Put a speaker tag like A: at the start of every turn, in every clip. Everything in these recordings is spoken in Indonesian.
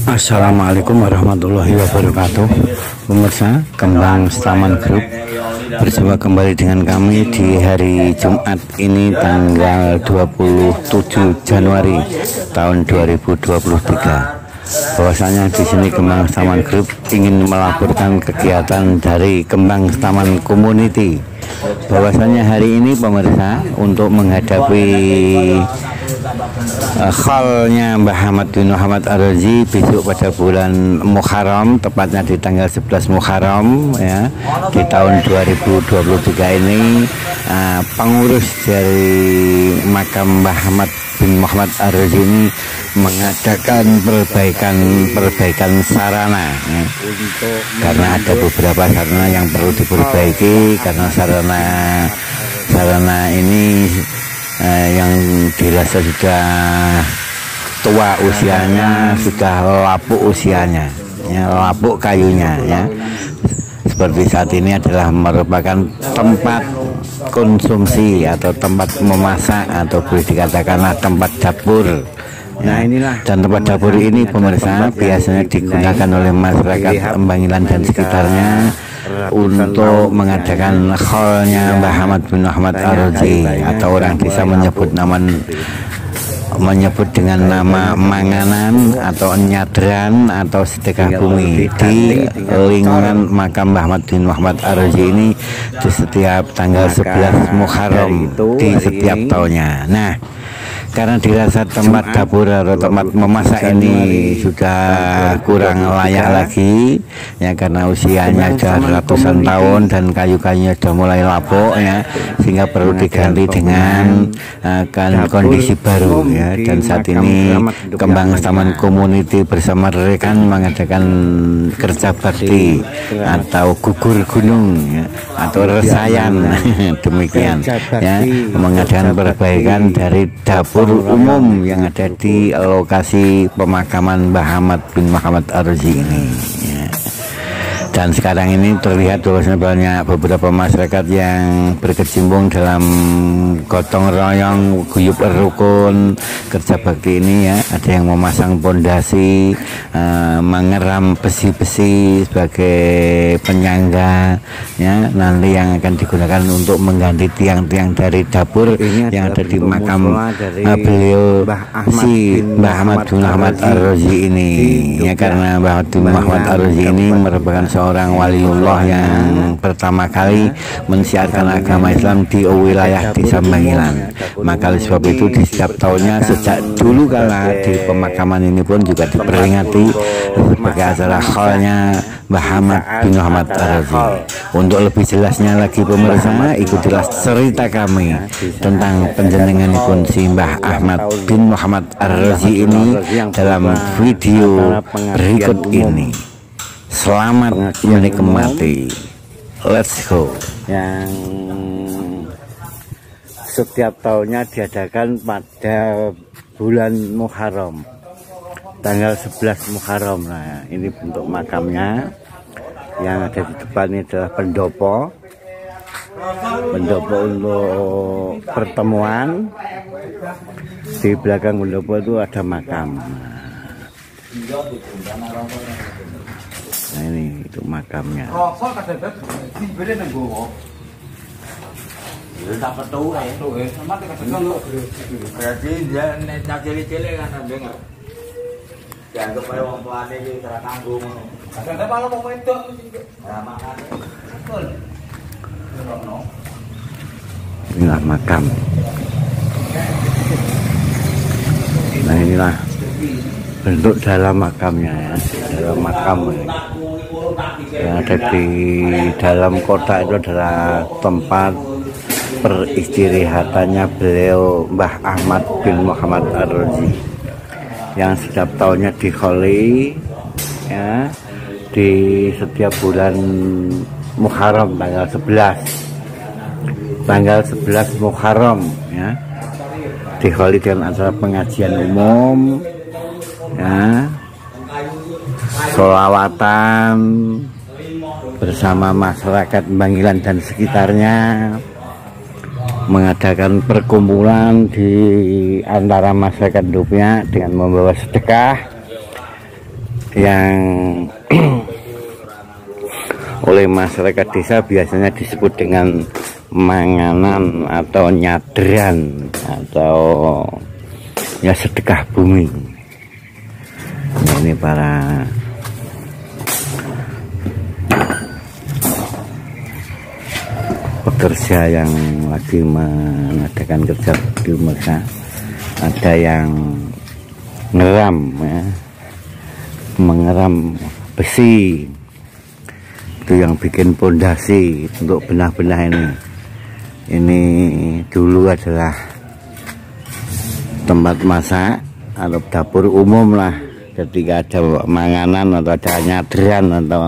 A: Assalamualaikum warahmatullahi wabarakatuh. Pemirsa, Kembang Setaman Group bersama kembali dengan kami di hari Jumat ini tanggal 27 Januari tahun 2023. Bahwasanya di sini Kembang Setaman Group ingin melaporkan kegiatan dari Kembang Setaman Community. Bahwasanya hari ini pemirsa, untuk menghadapi haulnya Mbah Ahmad bin Muhammad Ar-Razi besok pada bulan Muharram, tepatnya di tanggal 11 Muharram ya, di tahun 2023 ini, pengurus dari makam Mbah Ahmad bin Muhammad Ar-Razi ini mengadakan perbaikan sarana ya. Karena ada beberapa sarana yang perlu diperbaiki, karena sarana ini yang dirasa sudah tua usianya, sudah lapuk usianya ya, lapuk kayunya ya. Seperti saat ini adalah merupakan tempat konsumsi atau tempat memasak, atau boleh dikatakanlah tempat dapur. Nah inilah, dan tempat dapur ini pemirsa biasanya digunakan oleh masyarakat Bangilan dan sekitarnya untuk mengadakan haulnya Mbah Ahmad bin Muhammad Ar-Razi, atau orang desa menyebut dengan nama manganan atau nyadran atau sedekah bumi di lingkungan makam Mbah Ahmad bin Muhammad Ar-Razi ini di setiap tanggal 11 Muharram di setiap tahunnya. Nah, karena dirasa tempat dapur atau tempat memasak ini sudah kurang layak lagi ya, karena usianya sudah ratusan tahun dan kayu-kayunya sudah mulai lapuk ya, sehingga perlu diganti dengan kondisi baru ya. Dan saat ini Kembang Setaman Community bersama rekan mengadakan kerja bakti atau gugur gunung ya, atau resayan demikian ya, mengadakan perbaikan dari dapur umum yang ada di lokasi pemakaman Mbah Ahmad bin Muhammad Ar-Razi ini ya. Dan sekarang ini terlihat bahwasanya banyak beberapa masyarakat yang berkecimpung dalam gotong royong, guyub rukun kerja bakti ini ya. Ada yang memasang pondasi, mengeram besi-besi sebagai penyangga ya, nanti yang akan digunakan untuk mengganti tiang-tiang dari dapur yang ada di makam beliau si Mbah Ahmad bin Muhammad Ar-Razi ini ya. Karena Mbah Ahmad bin Muhammad Ar-Razi ini merupakan seorang waliullah yang pertama kali mensiarkan agama Islam di wilayah desa Bangilan. Maka oleh sebab itu di setiap tahunnya sejak dulu kala di pemakaman ini pun juga diperingati sebagai acara haulnya Mbah Ahmad bin Muhammad Ar-Razi. Untuk lebih jelasnya lagi pemirsa, ikutilah cerita kami tentang penjenenganipun si Mbah Ahmad bin Muhammad Ar-Razi ini dalam video berikut ini. Selamat menikmati. Let's go. Yang setiap tahunnya diadakan pada bulan Muharram, tanggal 11 Muharram. Nah, ini bentuk makamnya. Yang ada di depan ini adalah pendopo untuk pertemuan. Di belakang pendopo itu ada makam. Nah ini itu makamnya. Inilah makam. Nah inilah bentuk dalam makamnya ya, dalam makam yang ada di dalam kota itu adalah tempat peristirahatannya beliau Mbah Ahmad bin Muhammad Ar-Razi yang setiap tahunnya dikholi ya, di setiap bulan Muharram tanggal 11 Muharram ya, dikholi dengan acara pengajian umum ya, sholawatan bersama masyarakat Bangilan dan sekitarnya mengadakan perkumpulan di antara masyarakat Dupyak dengan membawa sedekah yang oleh masyarakat desa biasanya disebut dengan manganan atau nyadran atau ya sedekah bumi. Nah, ini para pekerja yang lagi mengadakan kerja di mereka. Ada yang ngeram ya, mengeram besi, itu yang bikin pondasi untuk benah-benah ini dulu adalah tempat masak atau dapur umum lah, ketika ada manganan atau ada nyadran atau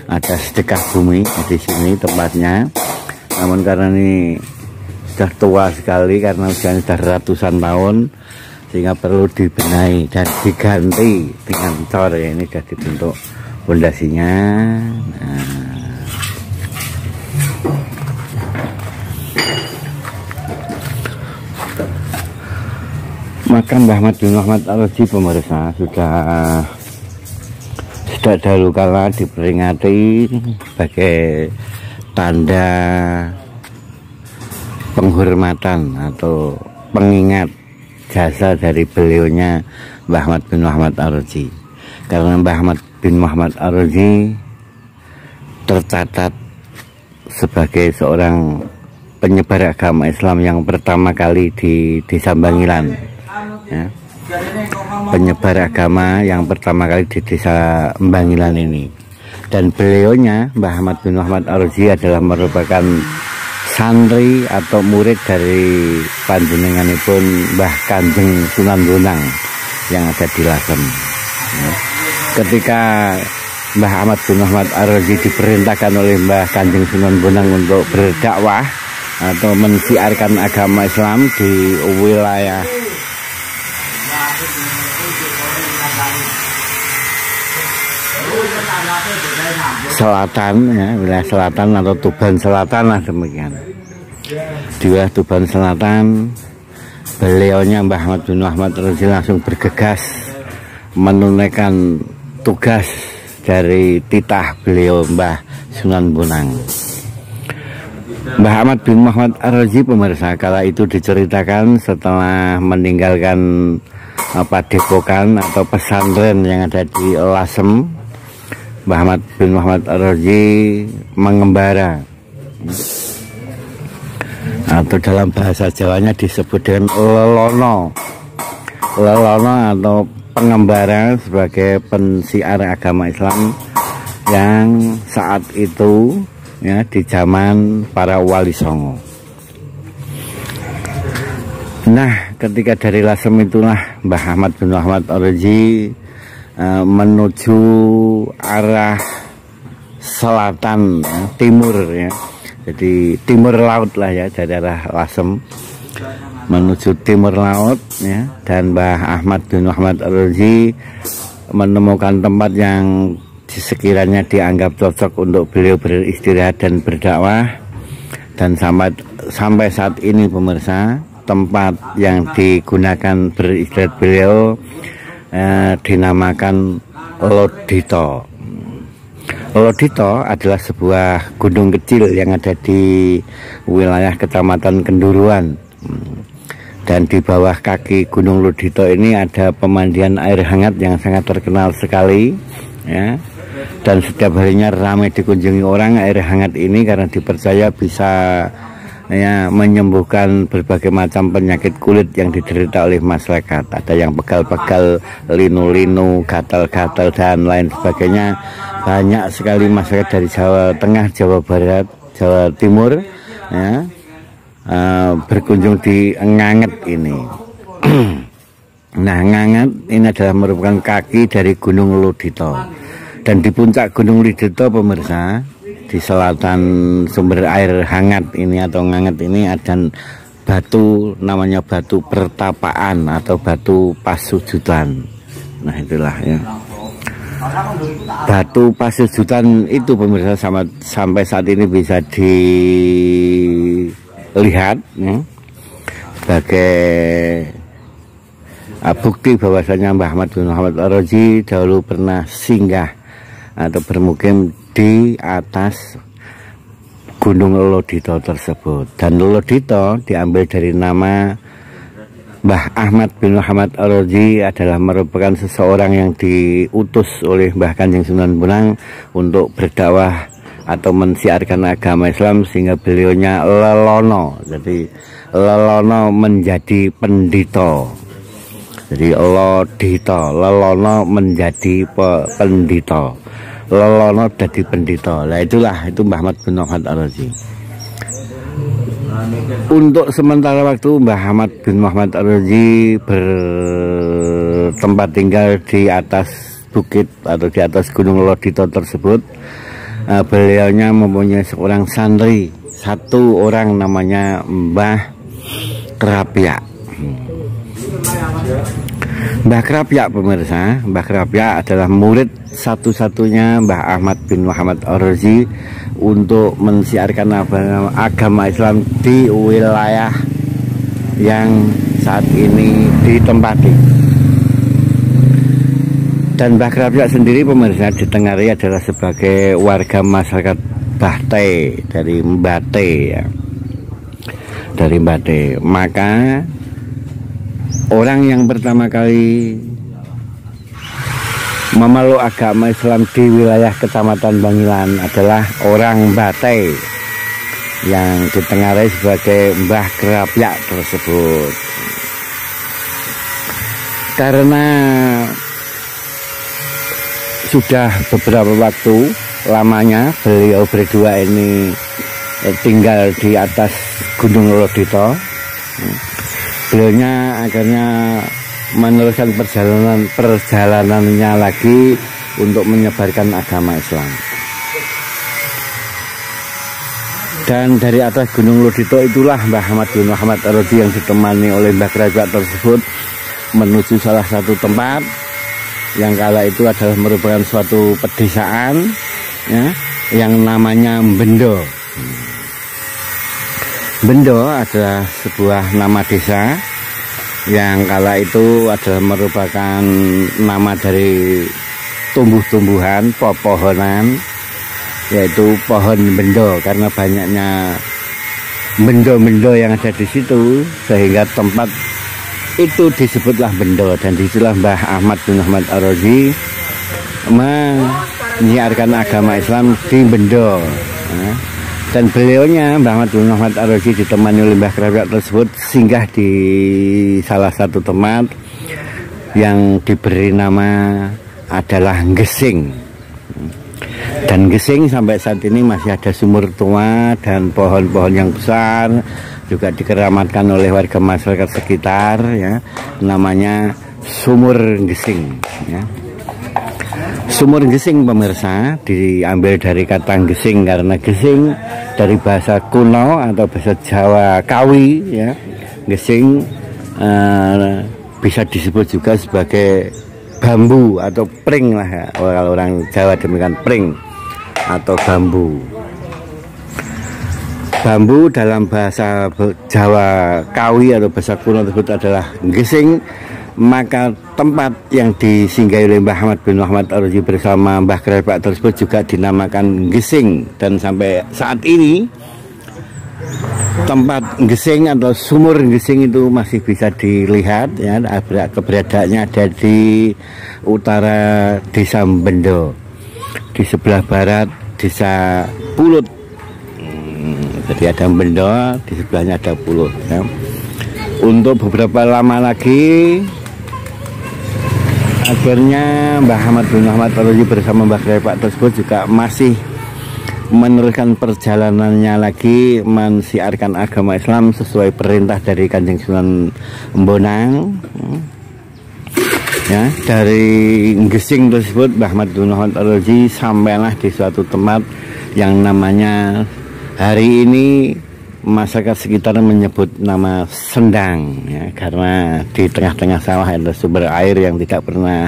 A: ada sedekah bumi di sini tempatnya. Namun karena ini sudah tua sekali karena usianya sudah ratusan tahun, sehingga perlu dibenahi dan diganti dengan cor ya. Ini sudah dibentuk pondasinya. Makam Mbah Ahmad bin Muhammad Ar-Raji pemirsa sudah dahulu kala diperingati sebagai tanda penghormatan atau pengingat jasa dari beliaunya Mbah Ahmad bin Muhammad Ar-Raji. Karena Mbah Ahmad bin Muhammad Ar-Raji tercatat sebagai seorang penyebar agama Islam yang pertama kali di Desa Bangilan ya. Penyebar agama yang pertama kali di Desa Bangilan ini. Dan beliaunya Mbah Ahmad bin Muhammad Ar-Raji adalah merupakan santri atau murid dari panjenenganipun Mbah Kanjeng Sunan Bonang yang ada di Lasem ya. Ketika Mbah Ahmad bin Muhammad Ar-Raji diperintahkan oleh Mbah Kanjeng Sunan Bonang untuk berdakwah atau mensiarkan agama Islam di wilayah selatan ya, wilayah selatan atau Tuban Selatan lah demikian. Di wilayah Tuban Selatan, beliaunya Mbah Ahmad bin Muhammad Ar-Raji langsung bergegas menunaikan tugas dari titah beliau Mbah Sunan Bonang. Mbah Ahmad bin Muhammad Ar-Raji pemirsa kala itu diceritakan setelah meninggalkan padepokan atau pesantren yang ada di Lasem. Mbah Ahmad bin Muhammad Ar-Raji mengembara atau dalam bahasa Jawanya disebut dengan lelono. Lelono atau pengembara sebagai pensiar agama Islam yang saat itu ya di zaman para wali songo. Nah, ketika dari Lasem itulah Mbah Ahmad bin Muhammad Ar-Raji menuju arah selatan ya, timur ya. Jadi timur laut lah ya, dari arah Lasem menuju timur laut ya. Dan Mbah Ahmad bin Muhammad Ar-Raji menemukan tempat yang sekiranya dianggap cocok untuk beliau beristirahat dan berdakwah. Dan sampai saat ini pemirsa, tempat yang digunakan beristirahat beliau dinamakan Lodito. Lodito adalah sebuah gunung kecil yang ada di wilayah Kecamatan Kenduruan. Dan di bawah kaki Gunung Lodito ini ada pemandian air hangat yang sangat terkenal sekali ya. Dan setiap harinya ramai dikunjungi orang air hangat ini karena dipercaya bisa ya menyembuhkan berbagai macam penyakit kulit yang diderita oleh masyarakat. Ada yang pegal-pegal, linu-linu, gatal-gatal dan lain sebagainya. Banyak sekali masyarakat dari Jawa Tengah, Jawa Barat, Jawa Timur ya, berkunjung di Nganget ini. Nah, Nganget ini adalah merupakan kaki dari Gunung Lodito. Dan di puncak Gunung Lodito pemirsa, di selatan sumber air hangat ini atau Nganget ini ada batu namanya batu pertapaan atau batu pasujudan. Nah, itulah ya. Batu pasujudan itu pemirsa sampai saat ini bisa lihat ya, sebagai bukti bahwasanya Mbah Ahmad bin Muhammad Ar-Razi dahulu pernah singgah atau bermukim di atas Gunung Lolodito tersebut. Dan Lolodito diambil dari nama Mbah Ahmad bin Muhammad Ar-Razi, adalah merupakan seseorang yang diutus oleh Mbah Kanjeng Sunan Bonang untuk berdakwah atau mensiarkan agama Islam, sehingga beliaunya lelono. Jadi lelono menjadi pendito. Jadi lodito, lelono menjadi pendito, lelono jadi pendito. Nah itulah itu Mbah Ahmad bin Muhammad Ar-Razi. Untuk sementara waktu Mbah Ahmad bin Muhammad Ar-Razi bertempat tinggal di atas bukit atau di atas Gunung Lodito tersebut. Beliaunya mempunyai seorang santri, satu orang namanya Mbah Krapyak. Mbah Krapyak pemirsa, Mbah Krapyak adalah murid satu-satunya Mbah Ahmad bin Muhammad Ar-Razi untuk mensiarkan agama Islam di wilayah yang saat ini ditempati. Dan Mbah Krapyak sendiri pemirsa ditengari adalah sebagai warga masyarakat Bahte dari Mbate ya. Dari Mbate. Maka orang yang pertama kali memeluk agama Islam di wilayah Kecamatan Bangilan adalah orang Mbate yang ditengarai sebagai Mbah Krapyak tersebut. Karena sudah beberapa waktu lamanya beliau berdua ini tinggal di atas Gunung Lodito, beliaunya akhirnya meneruskan perjalanannya lagi untuk menyebarkan agama Islam. Dan dari atas Gunung Lodito itulah Mbah Ahmad bin Muhammad Ar-Razi yang ditemani oleh Mbah Krapyak tersebut menuju salah satu tempat yang kala itu adalah merupakan suatu pedesaan ya, yang namanya Bendo. Bendo adalah sebuah nama desa yang kala itu adalah merupakan nama dari tumbuh-tumbuhan, pepohonan, yaitu pohon bendo, karena banyaknya bendo-bendo yang ada di situ sehingga tempat itu disebutlah Bendo. Dan disitulah Mbah Ahmad bin Muhammad Ar-Razi menyiarkan agama Islam di Bendo. Dan beliaunya Mbah Ahmad bin Muhammad Ar-Razi ditemani oleh Mbah Krapyak tersebut singgah di salah satu tempat yang diberi nama adalah Gesing. Dan Gesing sampai saat ini masih ada sumur tua dan pohon-pohon yang besar, juga dikeramatkan oleh warga masyarakat sekitar ya, namanya Sumur Gesing ya. Sumur Gesing pemirsa diambil dari kata gesing, karena gesing dari bahasa kuno atau bahasa Jawa Kawi ya. Gesing bisa disebut juga sebagai bambu atau pring lah ya. Kalau orang Jawa demikian, pring atau bambu. Bambu dalam bahasa Jawa Kawi atau bahasa kuno tersebut adalah gesing. Maka tempat yang disinggahi oleh Mbah Ahmad bin Muhammad Ar-Razi bersama Mbah Krapyak tersebut juga dinamakan Gesing. Dan sampai saat ini tempat Gesing atau sumur Gesing itu masih bisa dilihat ya, keberadaannya ada di utara Desa Bendo, di sebelah barat Desa Pulut. Jadi ada Bendo, di sebelahnya ada Pulut ya. Untuk beberapa lama lagi akhirnya Mbah Ahmad bin Muhammad Ar-Razi bersama Mbah Krapyak tersebut juga masih meneruskan perjalanannya lagi mensiarkan agama Islam sesuai perintah dari Kanjeng Sunan Bonang ya. Dari Gesing tersebut Mbah Ahmad bin Muhammad Ar-Razi sampailah di suatu tempat yang namanya hari ini masyarakat sekitar menyebut nama Sendang ya, karena di tengah-tengah sawah ada sumber air yang tidak pernah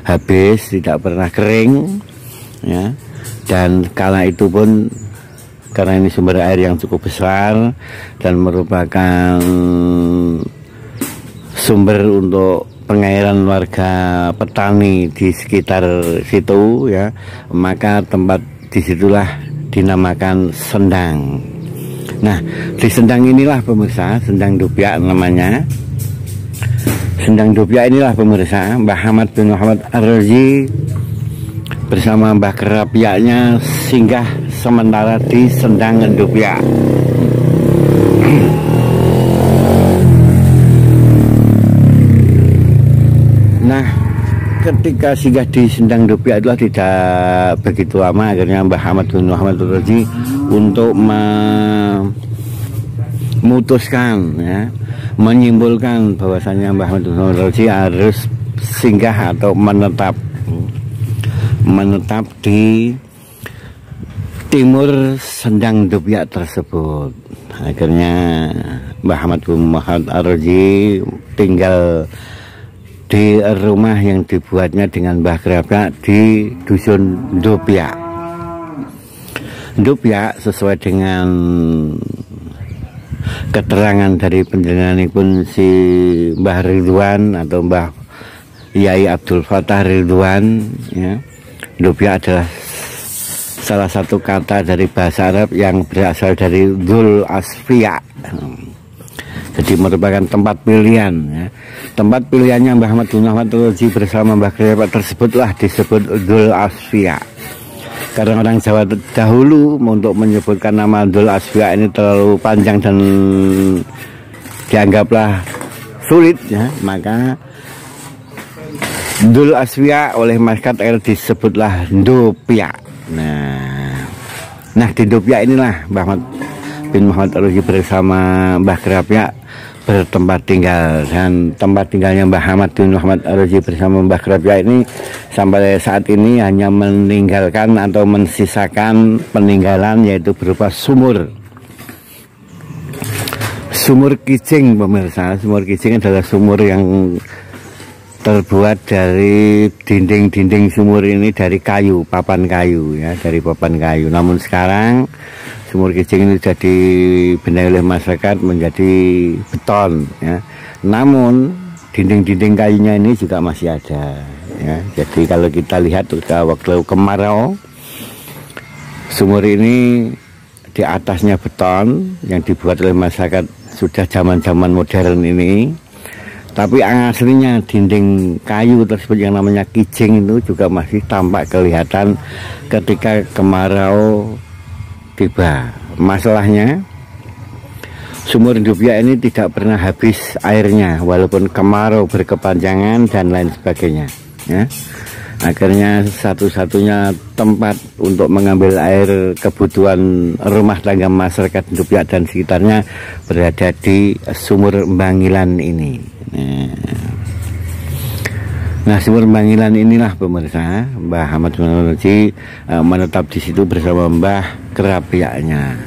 A: habis, tidak pernah kering ya. Dan kala itu pun karena ini sumber air yang cukup besar dan merupakan sumber untuk pengairan warga petani di sekitar situ ya, maka tempat disitulah dinamakan Sendang. Nah, di Sendang inilah pemirsa, Sendang Dubyak namanya. Sendang Dubyak inilah pemirsa, Mbah Ahmad bin Muhammad Ar-Razi bersama Mbah Kerapiaknya singgah sementara di Sendang Dubyak. Nah, ketika singgah di Sendang Dubyak itulah tidak begitu lama, akhirnya Mbah Ahmad bin Muhammad Ar-Razi untuk memutuskan ya, menyimpulkan bahwasanya Mbah Ahmad bin Muhammad Ar-Razi harus singgah atau menetap di timur Sendang Dubyak tersebut. Akhirnya Mbah Ahmad bin Muhammad Ar-Razi tinggal di rumah yang dibuatnya dengan Mbah Kerapiak di dusun Dubyak. Dubyak sesuai dengan keterangan dari penjelasan pun si Mbah Ridwan atau Mbah Yai Abdul Fattah Ridwan ya, Dubyak adalah salah satu kata dari bahasa Arab yang berasal dari Dzul Asfiya. Jadi merupakan tempat pilihan ya. Tempat pilihannya Mbah Ahmad bin Muhammad Ar-Razi bersama Mbah Kerapiak tersebutlah disebut Dzul Asfiya. Karena orang Jawa dahulu untuk menyebutkan nama Dzul Asfiya ini terlalu panjang dan dianggaplah sulit ya, maka Dzul Asfiya oleh masyarakat air disebutlah Dubyak. Nah di Dubyak inilah Mbah Ahmad bin Muhammad Ar-Razi bersama Mbah Kerapiak bertempat tinggal, dan tempat tinggalnya Mbah Ahmad bin Muhammad Ar-Razi bersama Mbah Kerapiak ini sampai saat ini hanya meninggalkan atau mensisakan peninggalan, yaitu berupa sumur kicing pemirsa. Sumur kicing adalah sumur yang terbuat dari dinding sumur ini dari kayu, papan kayu ya, dari papan kayu. Namun sekarang sumur kicing ini sudah dibenahi oleh masyarakat menjadi beton ya. Namun dinding kayunya ini juga masih ada ya. Jadi kalau kita lihat waktu kemarau, sumur ini di atasnya beton yang dibuat oleh masyarakat sudah zaman modern ini. Tapi aslinya dinding kayu tersebut yang namanya kicing itu juga masih tampak kelihatan ketika kemarau tiba. Masalahnya sumur Dubyak ini tidak pernah habis airnya walaupun kemarau berkepanjangan dan lain sebagainya ya. Akhirnya satu-satunya tempat untuk mengambil air kebutuhan rumah tangga masyarakat Dubyak dan sekitarnya berada di sumur Bangilan ini. Nah, sumur Bangilan inilah pemirsa, Mbah Ahmad bin Muhammad Ar-Razi menetap di situ bersama Mbah Kerapiaknya.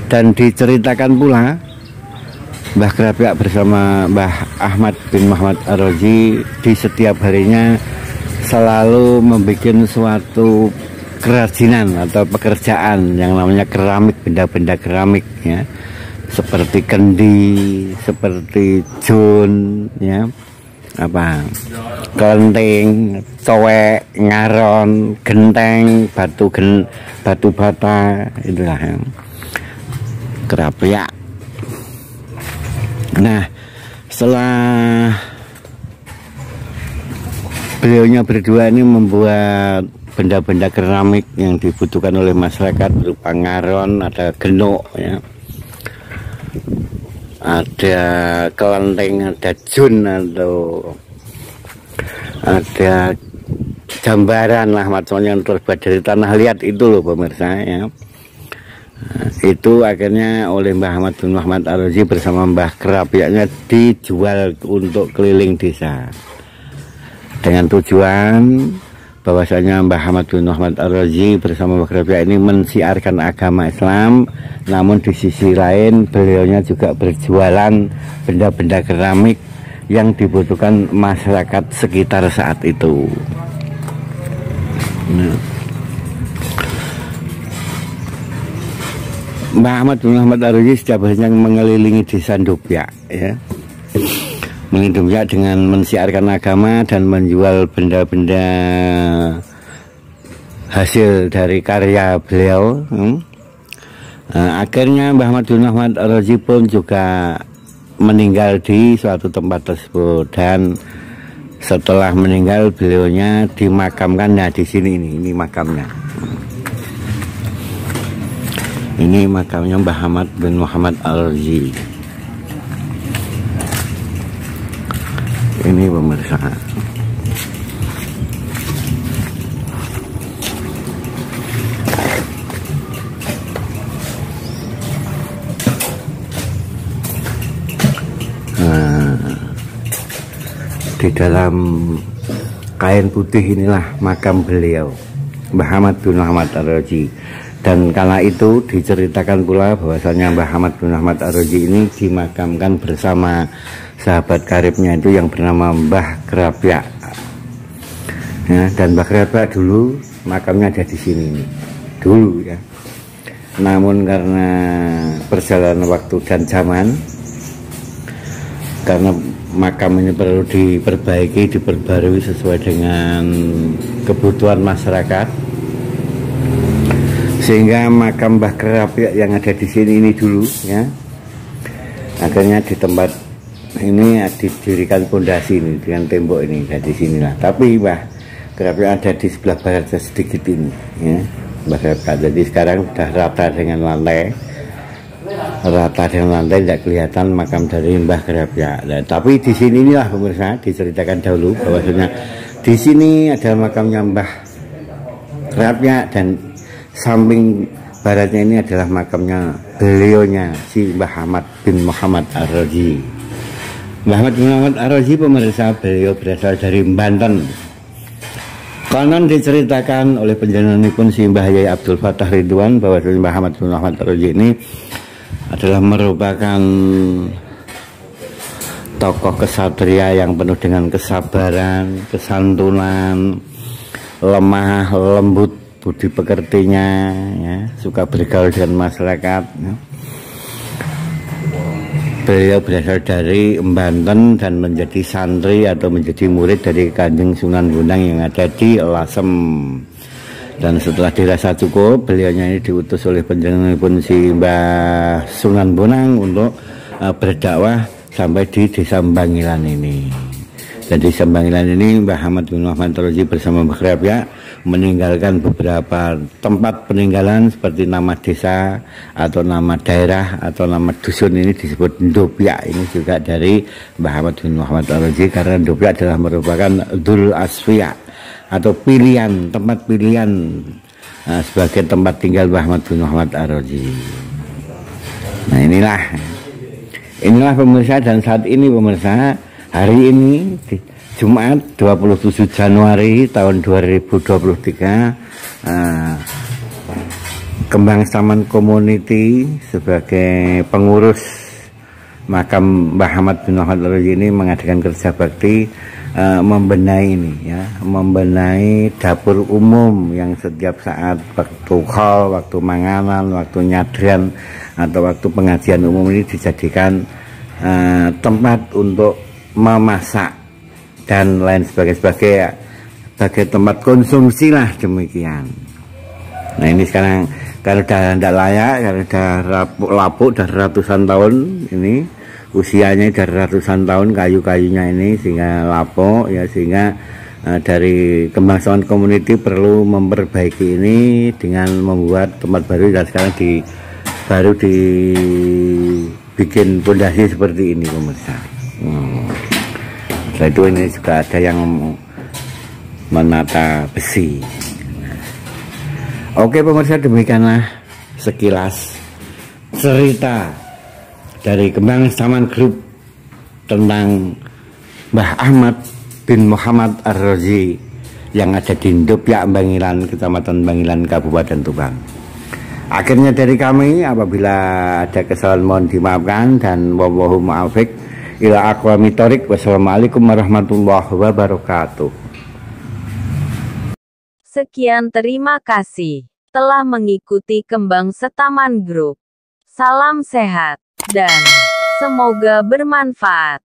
A: Dan diceritakan pula Mbah Kerapiak bersama Mbah Ahmad bin Muhammad Ar-Razi di setiap harinya selalu membuat suatu kerajinan atau pekerjaan yang namanya keramik, benda-benda keramik ya, seperti kendi, seperti jun ya, apa, kelenteng, cowek, ngaron, genteng, batu bata, itulah ya, Kerapiak. Nah, setelah beliaunya berdua ini membuat benda-benda keramik yang dibutuhkan oleh masyarakat berupa ngaron, ada genuk ya, ada kelenteng, ada jun, atau ada gambaran lah macamnya yang terbuat dari tanah liat itu loh pemirsa ya. Itu akhirnya oleh Mbah Ahmad bin Muhammad Ar-Razi bersama Mbah Kerapiaknya dijual untuk keliling desa dengan tujuan bahwasanya Mbah Ahmad bin Muhammad Ar-Razi bersama Mbah Kerapiak ini mensiarkan agama Islam. Namun di sisi lain beliaunya juga berjualan benda-benda keramik yang dibutuhkan masyarakat sekitar saat itu. Nah, Mbah Ahmad bin Muhammad Ar-Razi setiap harinya mengelilingi desa Ndopyak, ya, menghidupinya dengan mensiarkan agama dan menjual benda-benda hasil dari karya beliau. Akhirnya Mbah Ahmad bin Muhammad Ar-Razi pun juga meninggal di suatu tempat tersebut, dan setelah meninggal beliaunya dimakamkan. Nah, di sini ini makamnya. Ini makamnya Mbah Ahmad bin Muhammad Ar-Razi. Ini pemirsa. Di dalam kain putih inilah makam beliau, Mbah Ahmad bin Muhammad Ar-Razi. Dan kala itu diceritakan pula bahwasanya Mbah Ahmad bin Muhammad Ar-Razi ini dimakamkan bersama sahabat karibnya itu yang bernama Mbah Krapyak. Ya, dan Mbah Krapyak dulu makamnya ada di sini dulu, ya. Namun karena perjalanan waktu dan zaman, karena makam ini perlu diperbaiki, diperbarui sesuai dengan kebutuhan masyarakat, sehingga makam Mbah Krapyak yang ada di sini ini dulu, ya, akhirnya di tempat ini didirikan pondasi ini dengan tembok ini di sinilah. Tapi Mbah Krapyak ada di sebelah barat sedikit ini, ya, Mbah Krapyak. Jadi sekarang sudah rata dengan lantai, tidak kelihatan makam dari Mbah Krapyak. Nah, tapi di sini inilah pemirsa, diceritakan dahulu bahwasanya di sini ada makamnya Mbah Krapyak, dan samping baratnya ini adalah makamnya beliaunya si Mbah Ahmad bin Muhammad Ar-Razi. Mbah Ahmad bin Muhammad Ar-Razi pemirsa, beliau berasal dari Banten. Konon diceritakan oleh penjenenganipun si Mbah Yai Abdul Fattah Ridwan bahwa Mbah Ahmad bin Muhammad Ar-Razi ini adalah merupakan tokoh kesatria yang penuh dengan kesabaran, kesantunan, lemah lembut budi pekertinya, ya, suka bergaul dengan masyarakat, ya. Beliau berasal dari Banten dan menjadi santri atau menjadi murid dari Kanjeng Sunan Bonang yang ada di Lasem. Dan setelah dirasa cukup, beliaunya ini diutus oleh penjenenganipun si Mbah Sunan Bonang untuk berdakwah sampai di desa Bangilan ini. Dan di desa Bangilan ini Mbah Ahmad bin Muhammad Ar-Razi bersama Mbah Krapyak meninggalkan beberapa tempat peninggalan seperti nama desa atau nama daerah atau nama dusun. Ini disebut Ndopyak, ini juga dari Mbah Ahmad bin Muhammad Ar-Razi, karena Ndopyak adalah merupakan Dzul Asfiya atau pilihan, tempat pilihan sebagai tempat tinggal Mbah Ahmad bin Muhammad Ar-Razi. Nah, inilah pemirsa, dan saat ini pemirsa, hari ini Jumat 27 Januari tahun 2023, Kembang Taman Community sebagai pengurus makam Mbah Ahmad bin Muhammad Ar-Razi ini mengadakan kerja bakti, membenahi ini, ya, membenahi dapur umum yang setiap saat waktu khol, waktu manganan, waktu nyadran atau waktu pengajian umum ini dijadikan tempat untuk memasak dan lain sebagai tempat konsumsi lah, demikian. Nah, ini sekarang kalau udah tidak layak, kalau udah lapuk, udah ratusan tahun, ini usianya udah ratusan tahun kayu-kayunya ini, sehingga lapuk, ya, sehingga dari Kembang Taman Community perlu memperbaiki ini dengan membuat tempat baru, dan sekarang baru dibikin pondasi seperti ini pemirsa. Setelah itu ini juga ada yang menata besi. Oke pemirsa, demikianlah sekilas cerita dari Kembang Taman Group tentang Mbah Ahmad bin Muhammad Ar-Razi yang ada di Ndopyak Bangilan, Kecamatan Bangilan, Kabupaten Tuban. Akhirnya dari kami, apabila ada kesalahan mohon dimaafkan, dan wallahu muwaffiq ila aqwamit thoriq. Wassalamualaikum warahmatullahi wabarakatuh.
B: Sekian, terima kasih telah mengikuti Kembang Setaman Group. Salam sehat dan semoga bermanfaat.